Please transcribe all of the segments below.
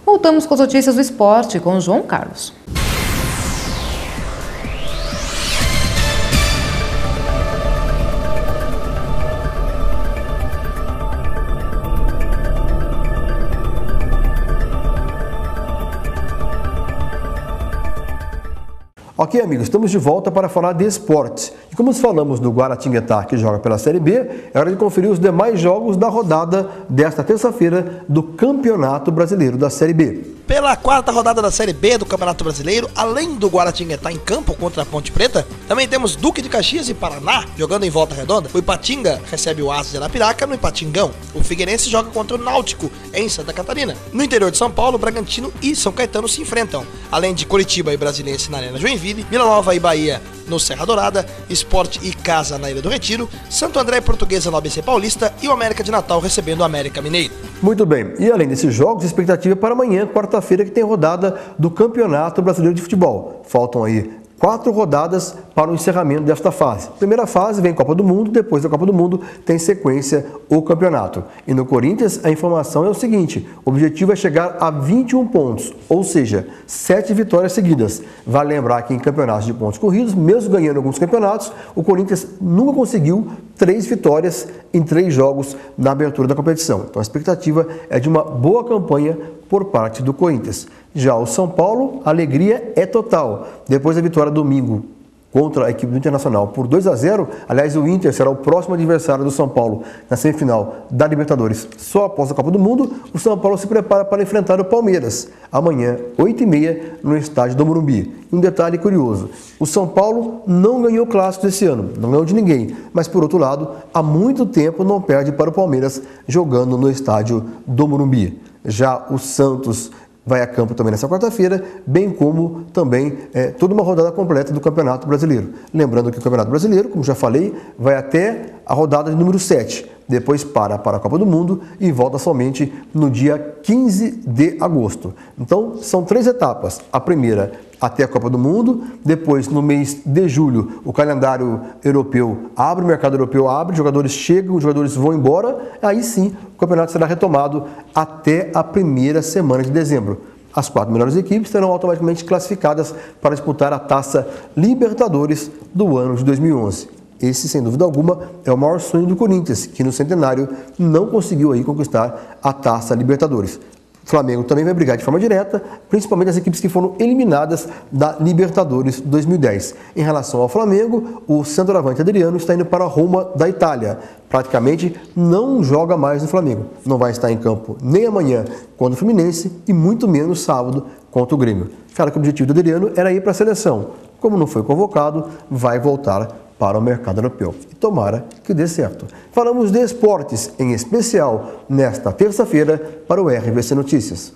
Voltamos com as notícias do esporte com o João Carlos. Ok, amigos, estamos de volta para falar de esportes. E como falamos do Guaratinguetá, que joga pela Série B, é hora de conferir os demais jogos da rodada desta terça-feira do Campeonato Brasileiro da Série B. Pela quarta rodada da Série B do Campeonato Brasileiro, além do Guaratinguetá em campo contra a Ponte Preta, também temos Duque de Caxias e Paraná jogando em Volta Redonda. O Ipatinga recebe o Aço de Arapiraca no Ipatingão. O Figueirense joga contra o Náutico em Santa Catarina. No interior de São Paulo, Bragantino e São Caetano se enfrentam, além de Curitiba e Brasiliense na Arena Joinville, Vila Nova e Bahia no Serra Dourada, Sport e Casa na Ilha do Retiro, Santo André e Portuguesa no ABC Paulista e o América de Natal recebendo o América Mineiro. Muito bem, e além desses jogos, a expectativa é para amanhã, quarta-feira, que tem rodada do Campeonato Brasileiro de Futebol. Faltam aí 4 rodadas para o encerramento desta fase. Primeira fase vem Copa do Mundo, depois da Copa do Mundo tem sequência o campeonato. E no Corinthians a informação é o seguinte, o objetivo é chegar a 21 pontos, ou seja, 7 vitórias seguidas. Vale lembrar que em campeonatos de pontos corridos, mesmo ganhando alguns campeonatos, o Corinthians nunca conseguiu 3 vitórias em 3 jogos na abertura da competição. Então a expectativa é de uma boa campanha por parte do Corinthians. Já o São Paulo, a alegria é total. Depois da vitória domingo contra a equipe do Internacional por 2-0, aliás, o Inter será o próximo adversário do São Paulo na semifinal da Libertadores só após a Copa do Mundo, o São Paulo se prepara para enfrentar o Palmeiras, amanhã, 8h30, no estádio do Morumbi. Um detalhe curioso, o São Paulo não ganhou clássicos esse ano, não ganhou de ninguém, mas por outro lado, há muito tempo não perde para o Palmeiras jogando no estádio do Morumbi. Já o Santos vai a campo também nessa quarta-feira, bem como também toda uma rodada completa do Campeonato Brasileiro. Lembrando que o Campeonato Brasileiro, como já falei, vai até a rodada de número 7, depois para a Copa do Mundo e volta somente no dia 15 de agosto. Então, são 3 etapas. A primeira até a Copa do Mundo, depois no mês de julho o calendário europeu abre, o mercado europeu abre, jogadores chegam, os jogadores vão embora, aí sim o campeonato será retomado até a primeira semana de dezembro. As 4 melhores equipes serão automaticamente classificadas para disputar a Taça Libertadores do ano de 2011. Esse, sem dúvida alguma, é o maior sonho do Corinthians, que no centenário não conseguiu aí conquistar a Taça Libertadores. O Flamengo também vai brigar de forma direta, principalmente as equipes que foram eliminadas da Libertadores 2010. Em relação ao Flamengo, o centroavante Adriano está indo para a Roma da Itália. Praticamente não joga mais no Flamengo. Não vai estar em campo nem amanhã contra o Fluminense e muito menos sábado contra o Grêmio. Claro que o objetivo do Adriano era ir para a seleção. Como não foi convocado, vai voltar para o mercado europeu. E tomara que dê certo. Falamos de esportes, em especial, nesta terça-feira, para o RBC Notícias.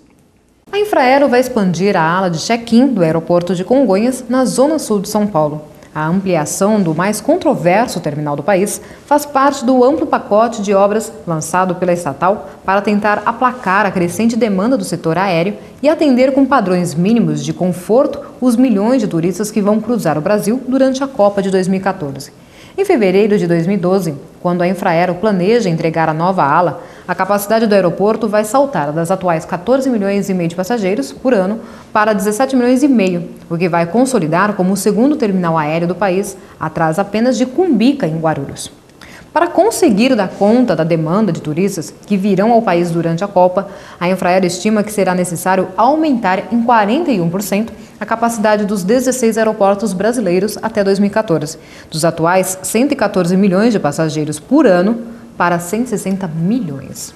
A Infraero vai expandir a ala de check-in do aeroporto de Congonhas, na zona sul de São Paulo. A ampliação do mais controverso terminal do país faz parte do amplo pacote de obras lançado pela estatal para tentar aplacar a crescente demanda do setor aéreo e atender com padrões mínimos de conforto os milhões de turistas que vão cruzar o Brasil durante a Copa de 2014. Em fevereiro de 2012, quando a Infraero planeja entregar a nova ala, a capacidade do aeroporto vai saltar das atuais 14 milhões e meio de passageiros por ano para 17 milhões e meio, o que vai consolidar como o segundo terminal aéreo do país, atrás apenas de Cumbica, em Guarulhos. Para conseguir dar conta da demanda de turistas que virão ao país durante a Copa, a Infraero estima que será necessário aumentar em 41% a capacidade dos 16 aeroportos brasileiros até 2014, dos atuais 114 milhões de passageiros por ano para 160 milhões.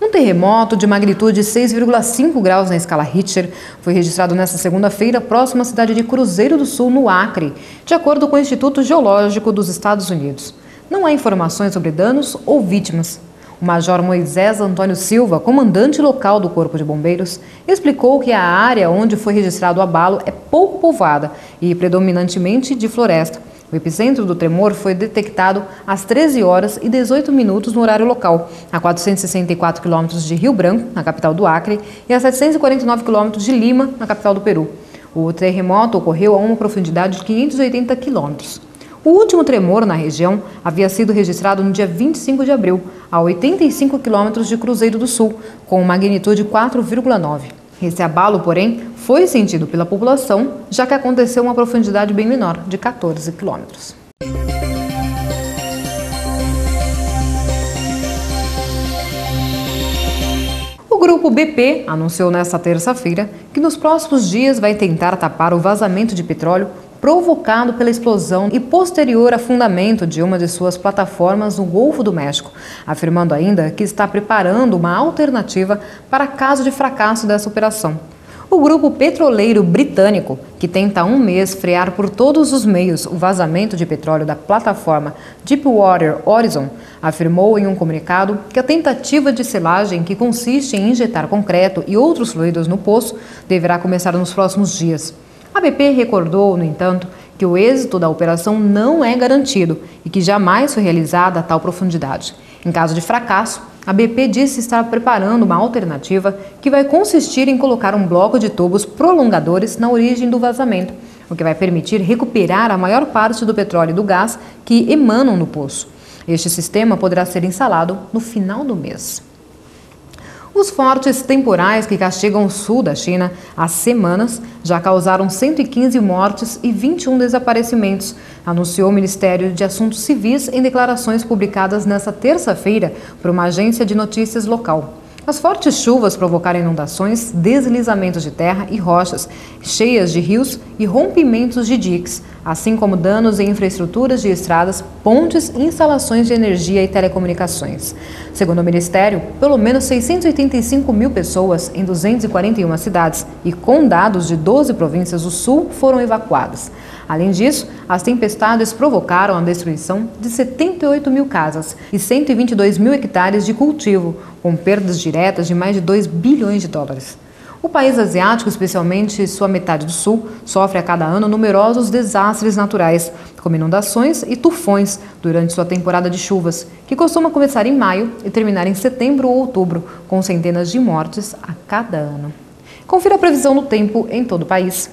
Um terremoto de magnitude 6,5 graus na escala Richter foi registrado nesta segunda-feira próximo à cidade de Cruzeiro do Sul, no Acre, de acordo com o Instituto Geológico dos Estados Unidos. Não há informações sobre danos ou vítimas. O Major Moisés Antônio Silva, comandante local do Corpo de Bombeiros, explicou que a área onde foi registrado o abalo é pouco povoada e predominantemente de floresta. O epicentro do tremor foi detectado às 13 horas e 18 minutos no horário local, a 464 quilômetros de Rio Branco, na capital do Acre, e a 749 quilômetros de Lima, na capital do Peru. O terremoto ocorreu a uma profundidade de 580 quilômetros. O último tremor na região havia sido registrado no dia 25 de abril, a 85 quilômetros de Cruzeiro do Sul, com magnitude 4,9. Esse abalo, porém, foi sentido pela população, já que aconteceu uma profundidade bem menor, de 14 quilômetros. O Grupo BP anunciou nesta terça-feira que nos próximos dias vai tentar tapar o vazamento de petróleo provocado pela explosão e posterior afundamento de uma de suas plataformas no Golfo do México, afirmando ainda que está preparando uma alternativa para caso de fracasso dessa operação. O grupo petroleiro britânico, que tenta há um mês frear por todos os meios o vazamento de petróleo da plataforma Deepwater Horizon, afirmou em um comunicado que a tentativa de selagem, que consiste em injetar concreto e outros fluidos no poço, deverá começar nos próximos dias. A BP recordou, no entanto, que o êxito da operação não é garantido e que jamais foi realizada a tal profundidade. Em caso de fracasso, a BP disse estar preparando uma alternativa que vai consistir em colocar um bloco de tubos prolongadores na origem do vazamento, o que vai permitir recuperar a maior parte do petróleo e do gás que emanam do poço. Este sistema poderá ser instalado no final do mês. Os fortes temporais que castigam o sul da China há semanas já causaram 115 mortes e 21 desaparecimentos, anunciou o Ministério de Assuntos Civis em declarações publicadas nesta terça-feira por uma agência de notícias local. As fortes chuvas provocaram inundações, deslizamentos de terra e rochas, cheias de rios e rompimentos de diques, assim como danos em infraestruturas de estradas, pontes, instalações de energia e telecomunicações. Segundo o Ministério, pelo menos 685 mil pessoas em 241 cidades e condados de 12 províncias do sul foram evacuadas. Além disso, as tempestades provocaram a destruição de 78 mil casas e 122 mil hectares de cultivo, com perdas diretas de mais de 2 bilhões de dólares. O país asiático, especialmente sua metade do sul, sofre a cada ano numerosos desastres naturais, como inundações e tufões durante sua temporada de chuvas, que costuma começar em maio e terminar em setembro ou outubro, com centenas de mortes a cada ano. Confira a previsão do tempo em todo o país.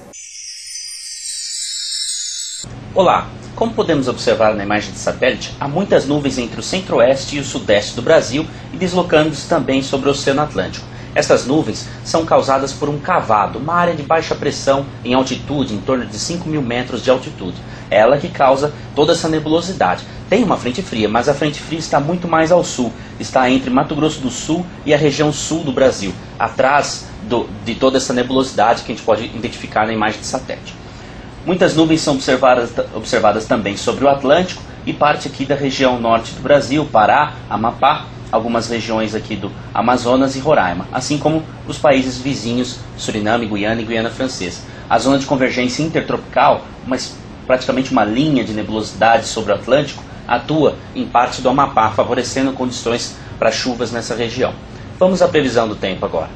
Olá! Como podemos observar na imagem de satélite, há muitas nuvens entre o centro-oeste e o sudeste do Brasil e deslocando-se também sobre o Oceano Atlântico. Essas nuvens são causadas por um cavado, uma área de baixa pressão em altitude, em torno de 5.000 metros de altitude. É ela que causa toda essa nebulosidade. Tem uma frente fria, mas a frente fria está muito mais ao sul. Está entre Mato Grosso do Sul e a região sul do Brasil, atrás de toda essa nebulosidade que a gente pode identificar na imagem de satélite. Muitas nuvens são observadas também sobre o Atlântico e parte aqui da região norte do Brasil, Pará, Amapá, algumas regiões aqui do Amazonas e Roraima, assim como os países vizinhos, Suriname, Guiana e Guiana Francesa. A zona de convergência intertropical, praticamente uma linha de nebulosidade sobre o Atlântico, atua em parte do Amapá, favorecendo condições para chuvas nessa região. Vamos à previsão do tempo agora.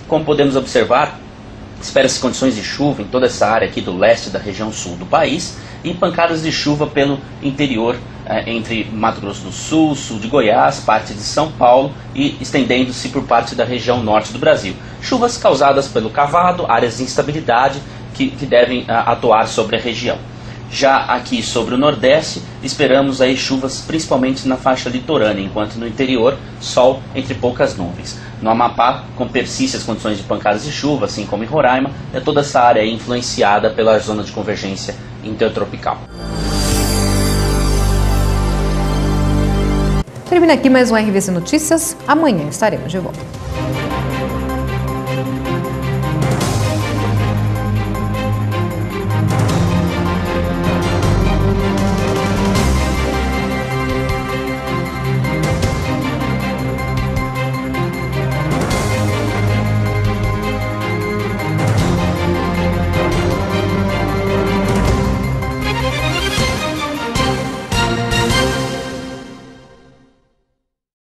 Como podemos observar, espera-se condições de chuva em toda essa área aqui do leste da região sul do país e pancadas de chuva pelo interior, entre Mato Grosso do Sul, sul de Goiás, parte de São Paulo e estendendo-se por parte da região norte do Brasil. Chuvas causadas pelo cavado, áreas de instabilidade que devem atuar sobre a região. Já aqui sobre o Nordeste, esperamos aí chuvas principalmente na faixa litorânea, enquanto no interior, sol entre poucas nuvens. No Amapá, persistem as condições de pancadas de chuva, assim como em Roraima, toda essa área é influenciada pela zona de convergência intertropical. Termina aqui mais um RVC Notícias. Amanhã estaremos de volta.